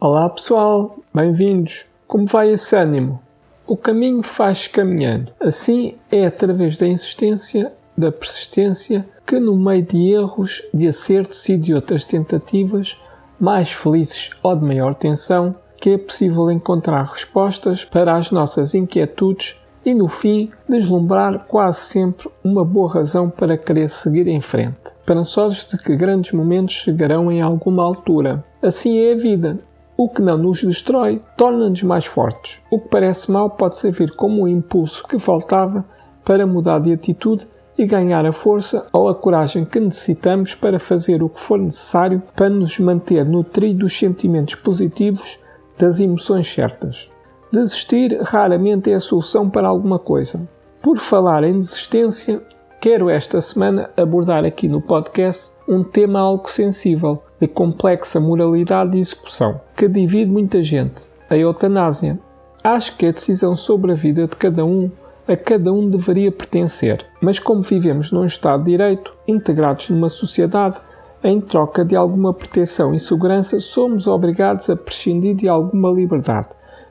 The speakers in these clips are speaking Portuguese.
Olá pessoal, bem-vindos. Como vai esse ânimo? O caminho faz-se caminhando. Assim é através da insistência, da persistência, que no meio de erros, de acertos e de outras tentativas, mais felizes ou de maior tensão, que é possível encontrar respostas para as nossas inquietudes e, no fim, deslumbrar quase sempre uma boa razão para querer seguir em frente, esperançosos de que grandes momentos chegarão em alguma altura. Assim é a vida. O que não nos destrói torna-nos mais fortes. O que parece mau pode servir como um impulso que faltava para mudar de atitude e ganhar a força ou a coragem que necessitamos para fazer o que for necessário para nos manter no trilho dos sentimentos positivos, das emoções certas. Desistir raramente é a solução para alguma coisa. Por falar em desistência, quero esta semana abordar aqui no podcast um tema algo sensível, de complexa moralidade e execução, que divide muita gente, a eutanásia. Acho que a decisão sobre a vida de cada um, a cada um deveria pertencer, mas como vivemos num Estado de Direito, integrados numa sociedade, em troca de alguma proteção e segurança, somos obrigados a prescindir de alguma liberdade,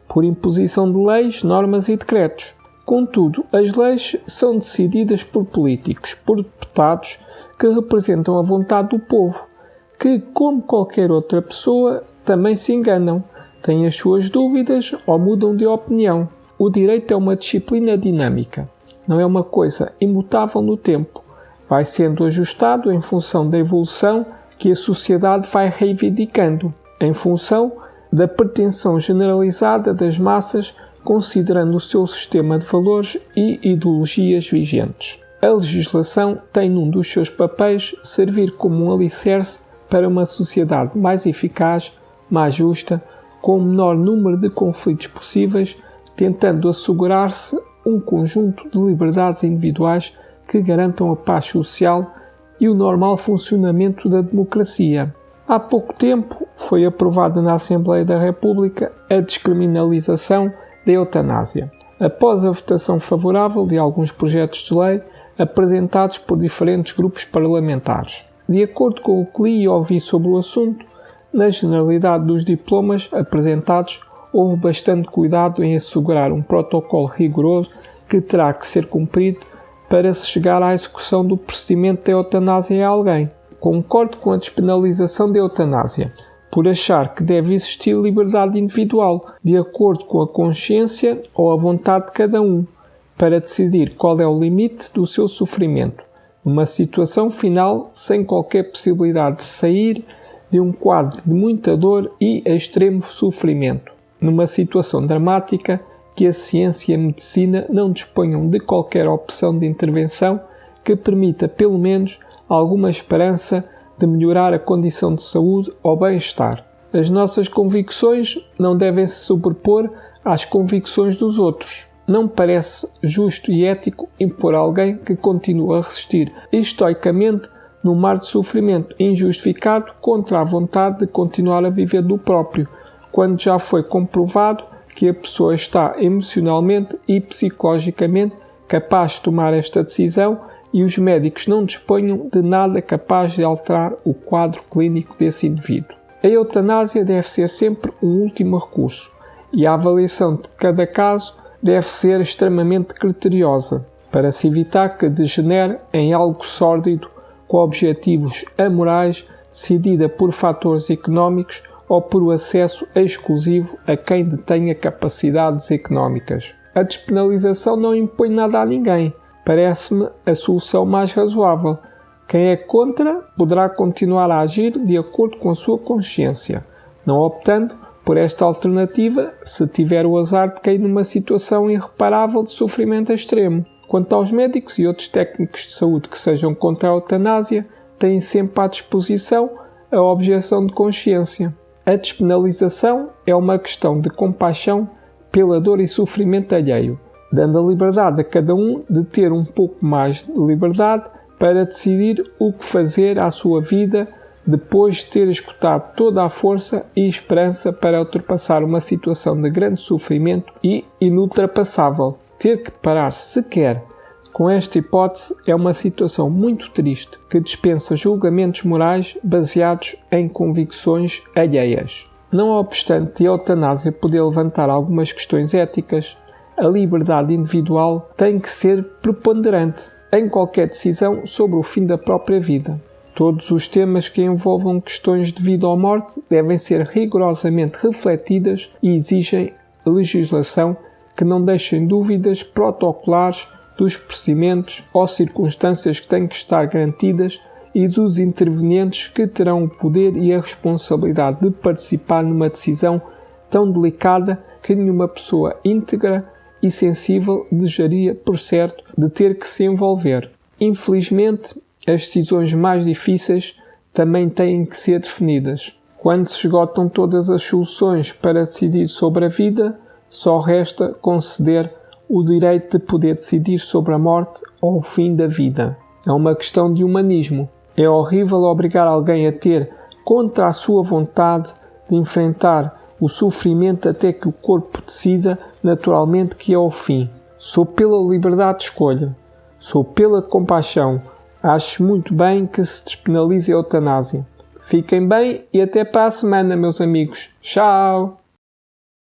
por imposição de leis, normas e decretos. Contudo, as leis são decididas por políticos, por deputados que representam a vontade do povo, que, como qualquer outra pessoa, também se enganam, têm as suas dúvidas ou mudam de opinião. O direito é uma disciplina dinâmica, não é uma coisa imutável no tempo. Vai sendo ajustado em função da evolução que a sociedade vai reivindicando, em função da pretensão generalizada das massas, considerando o seu sistema de valores e ideologias vigentes. A legislação tem num dos seus papéis servir como um alicerce para uma sociedade mais eficaz, mais justa, com o menor número de conflitos possíveis, tentando assegurar-se um conjunto de liberdades individuais que garantam a paz social e o normal funcionamento da democracia. Há pouco tempo foi aprovada na Assembleia da República a descriminalização da eutanásia, após a votação favorável de alguns projetos de lei apresentados por diferentes grupos parlamentares. De acordo com o que li e ouvi sobre o assunto, na generalidade dos diplomas apresentados, houve bastante cuidado em assegurar um protocolo rigoroso que terá que ser cumprido para se chegar à execução do procedimento da eutanásia a alguém. Concordo com a despenalização da eutanásia, por achar que deve existir liberdade individual, de acordo com a consciência ou a vontade de cada um, para decidir qual é o limite do seu sofrimento, numa situação final sem qualquer possibilidade de sair de um quadro de muita dor e extremo sofrimento, numa situação dramática que a ciência e a medicina não disponham de qualquer opção de intervenção que permita, pelo menos, alguma esperança de melhorar a condição de saúde ou bem-estar. As nossas convicções não devem se sobrepor às convicções dos outros. Não parece justo e ético impor a alguém que continua a resistir estoicamente num mar de sofrimento injustificado contra a vontade de continuar a viver do próprio, quando já foi comprovado que a pessoa está emocionalmente e psicologicamente capaz de tomar esta decisão e os médicos não disponham de nada capaz de alterar o quadro clínico desse indivíduo. A eutanásia deve ser sempre um último recurso e a avaliação de cada caso deve ser extremamente criteriosa para se evitar que degenere em algo sórdido com objetivos amorais, decidida por fatores económicos ou por o acesso exclusivo a quem detenha capacidades económicas. A despenalização não impõe nada a ninguém. Parece-me a solução mais razoável. Quem é contra poderá continuar a agir de acordo com a sua consciência, não optando por esta alternativa se tiver o azar de cair numa situação irreparável de sofrimento extremo. Quanto aos médicos e outros técnicos de saúde que sejam contra a eutanásia, têm sempre à disposição a objeção de consciência. A despenalização é uma questão de compaixão pela dor e sofrimento alheio, dando a liberdade a cada um de ter um pouco mais de liberdade para decidir o que fazer à sua vida depois de ter esgotado toda a força e esperança para ultrapassar uma situação de grande sofrimento e inultrapassável. Ter que deparar-se sequer com esta hipótese é uma situação muito triste que dispensa julgamentos morais baseados em convicções alheias. Não obstante a eutanásia poder levantar algumas questões éticas, a liberdade individual tem que ser preponderante em qualquer decisão sobre o fim da própria vida. Todos os temas que envolvam questões de vida ou morte devem ser rigorosamente refletidas e exigem legislação que não deixem dúvidas protocolares dos procedimentos ou circunstâncias que têm que estar garantidas e dos intervenientes que terão o poder e a responsabilidade de participar numa decisão tão delicada que nenhuma pessoa íntegra e sensível desejaria, por certo, de ter que se envolver. Infelizmente, as decisões mais difíceis também têm que ser definidas. Quando se esgotam todas as soluções para decidir sobre a vida, só resta conceder o direito de poder decidir sobre a morte ou o fim da vida. É uma questão de humanismo. É horrível obrigar alguém a ter, contra a sua vontade, de enfrentar o sofrimento até que o corpo decida naturalmente que é o fim. Sou pela liberdade de escolha. Sou pela compaixão. Acho muito bem que se despenalize a eutanásia. Fiquem bem e até para a semana, meus amigos. Tchau!